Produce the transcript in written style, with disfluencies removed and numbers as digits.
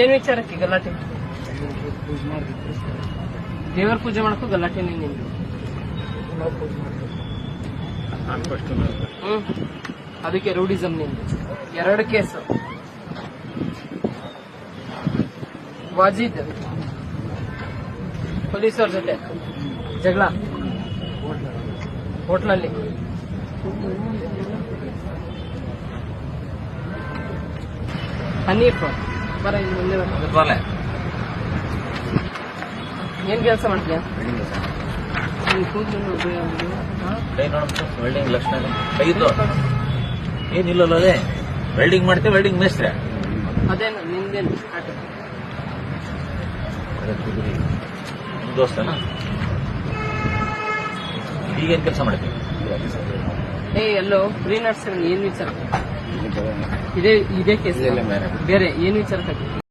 ಏನ್ ವಿಚಾರಕ್ಕೆ ಗಲಾಟೆ? ದೇವರ ಪೂಜೆ ಮಾಡಕ್ಕೂ ಗಲಾಟೆ ನಿಂದು. ಅದಕ್ಕೆ ರೂಢಿಸಮ್ ನಿಂದು. 2 ಕೇಸು. ವಾಜಿದ್ ಪೊಲೀಸರ ಜೊತೆ ಜಗಳ ಹೋಟ್ಲಲ್ಲಿ. ಹನೀಫ್ ಬರ ಇಲ್ಲಿ ಮುಂದೆ ಬರ. ಏನ್ ಕೆಲಸ ಮಾಡ್ತೀಯ? ವೆಲ್ಡಿಂಗ್ ಲಕ್ಷಣ ಏನಿಲ್ಲ ಅದೇ ವೆಲ್ಡಿಂಗ್ ಮಾಡ್ತೇವೆ. ವೆಲ್ಡಿಂಗ್ ಮೇಸ್ತ್ರೆ ಅದೇನು ನಿಂದೇನು ಆಟ? ದೋಸ್ತನ ಈಗೇನ್ ಕೆಲಸ ಮಾಡ್ತೀವಿ? ಎಲ್ಲೋ ಫ್ರೀ ನಡ್ಸ್. ಏನ್ ವಿಚಾರ? ಇದೇ ಕೇಸ್ ಬೇರೆ ಏನ್ ವಿಚಾರ?